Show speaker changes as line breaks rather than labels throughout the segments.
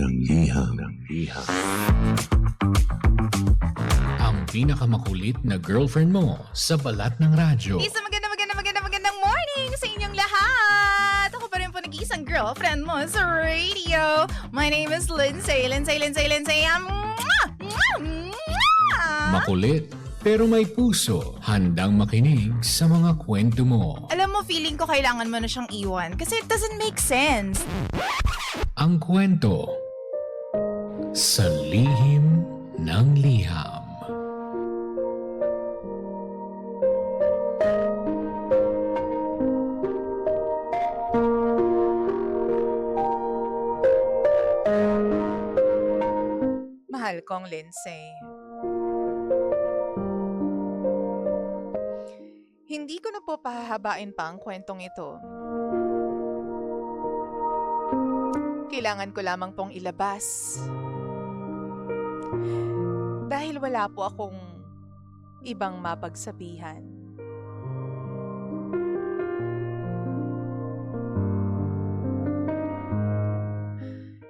ng liham.
Ang pinakamakulit na girlfriend mo sa balat ng radyo.
Isang magandang morning sa inyong lahat! Ako pa rin po nag-iisang girlfriend mo sa radio. My name is Lindsay.
Makulit pero may puso, handang makinig sa mga kwento mo.
Alam mo, feeling ko kailangan mo na siyang iwan kasi it doesn't make sense.
Ang kwento sa lihim ng liham.
Mahal kong Lindsay. Hindi ko na po pahahabain pa ang kwentong ito. Kailangan ko lamang pong ilabas. Dahil wala po akong ibang mapagsabihan.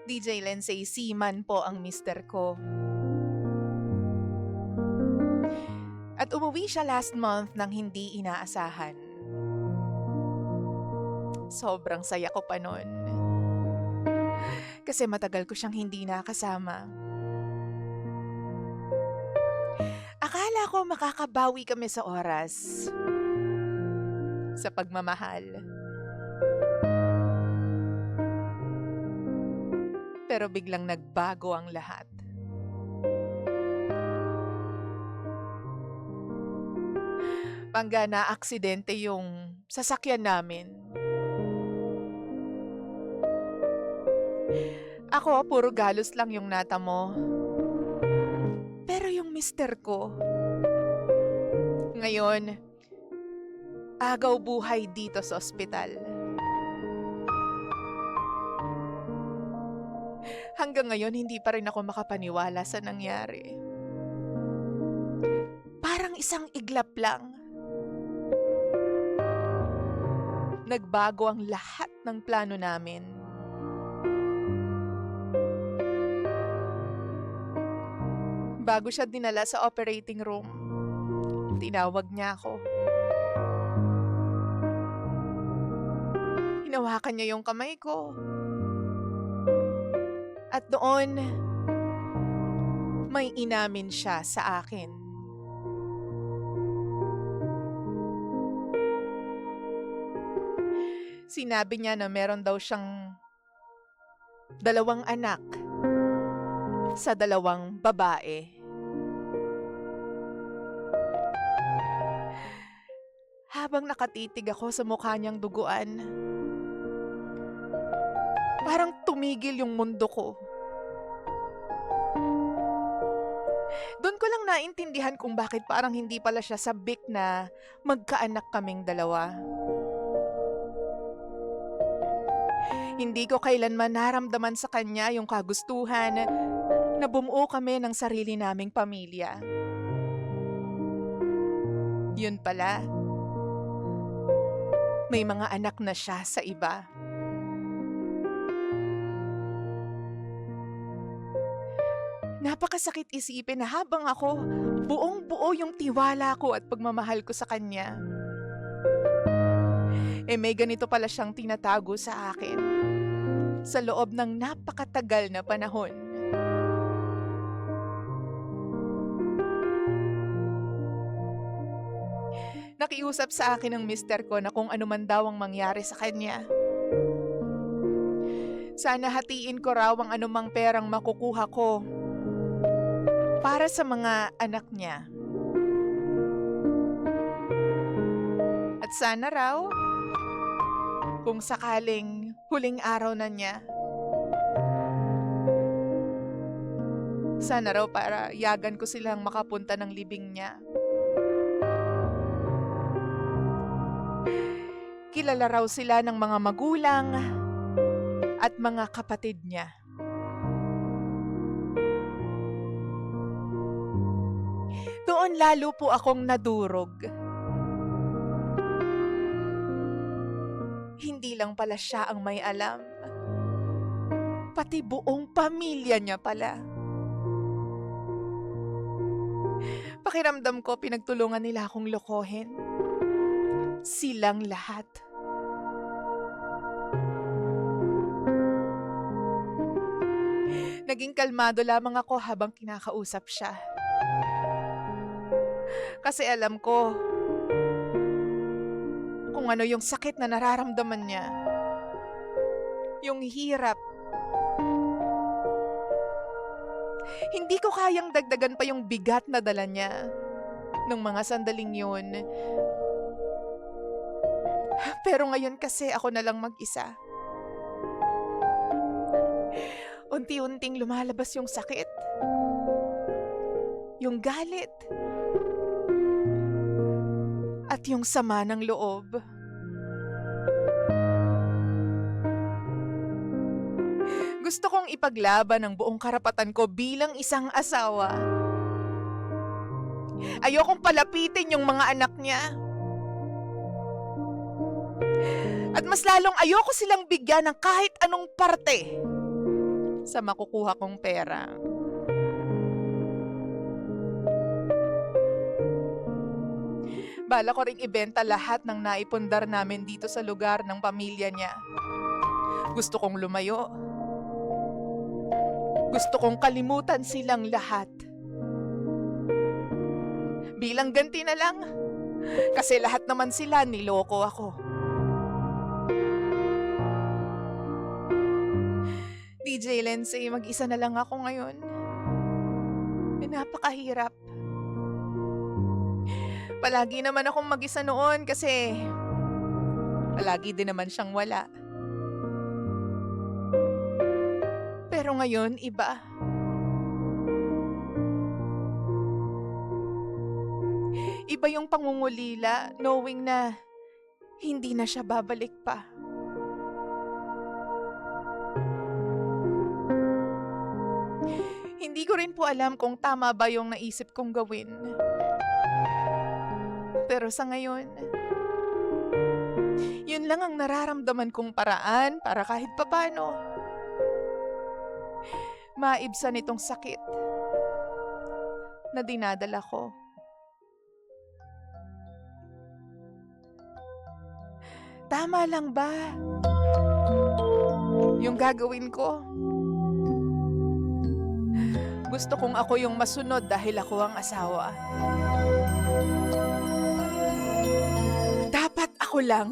DJ Lindsay Seaman po ang mister ko. At umuwi siya last month nang hindi inaasahan. Sobrang saya ko pa nun. Kasi matagal ko siyang hindi nakasama. Akala ko makakabawi kami sa oras. Sa pagmamahal. Pero biglang nagbago ang lahat. Pangga na aksidente yung sasakyan namin. Ako, puro galos lang yung natamo. Pero yung mister ko, ngayon, agaw buhay dito sa ospital. Hanggang ngayon, hindi pa rin ako makapaniwala sa nangyari. Parang isang iglap lang. Nagbago ang lahat ng plano namin. Bago siya dinala sa operating room, tinawag niya ako. Hinawakan niya yung kamay ko. At doon, may inamin siya sa akin. Sinabi niya na meron daw siyang 2 anak sa 2 babae. Habang nakatitig ako sa mukha niyang duguan, parang tumigil yung mundo ko. Doon ko lang naintindihan kung bakit parang hindi pala siya sabik na magkaanak kaming 2. Hindi ko kailanman naramdaman sa kanya yung kagustuhan na bumuo kami ng sarili naming pamilya. Yun pala, may mga anak na siya sa iba. Napakasakit isipin na habang ako, buong-buo yung tiwala ko at pagmamahal ko sa kanya. May ganito pala siyang tinatago sa akin sa loob ng napakatagal na panahon. Nakiusap sa akin ng mister ko na kung ano man daw ang mangyari sa kanya. Sana hatiin ko raw ang anumang perang makukuha ko para sa mga anak niya. At sana raw, kung sakaling huling araw na niya, sana raw para yagan ko silang makapunta ng libing niya. Kilala raw sila ng mga magulang at mga kapatid niya. Doon lalo po akong nadurog. Hindi lang pala siya ang may alam.
pati buong pamilya niya pala. Pakiramdam ko pinagtulungan nila akong lokohin. Silang lahat. Naging kalmado lamang ako habang kinakausap siya. Kasi alam ko kung ano yung sakit na nararamdaman niya. Yung hirap. Hindi ko kayang dagdagan pa yung bigat na dala niya nung mga sandaling yun. Pero ngayon kasi ako na lang mag-isa. Unti-unting lumalabas yung sakit. Yung galit. At yung sama ng loob. Gusto kong ipaglaban ang buong karapatan ko bilang isang asawa. Ayokong palapitin yung mga anak niya. At mas lalong ayoko silang bigyan ng kahit anong parte sa makukuha kong pera. Bala ko ring ibenta lahat ng naipundar namin dito sa lugar ng pamilya niya. Gusto kong lumayo. Gusto kong kalimutan silang lahat. Bilang ganti na lang. Kasi lahat naman sila niloko ako. DJ Lindsay, mag-isa na lang ako ngayon. Napakahirap. Palagi naman akong mag-isa noon kasi palagi din naman siyang wala. Pero ngayon, iba. Iba yung pangungulila knowing na hindi na siya babalik pa. Hindi ko rin po alam kung tama ba yung naisip kong gawin. Pero sa ngayon, yun lang ang nararamdaman kong paraan para kahit papano maibsan itong sakit na dinadala ko. Tama lang ba yung gagawin ko? Gusto kong ako yung masunod dahil ako ang asawa. Dapat ako lang.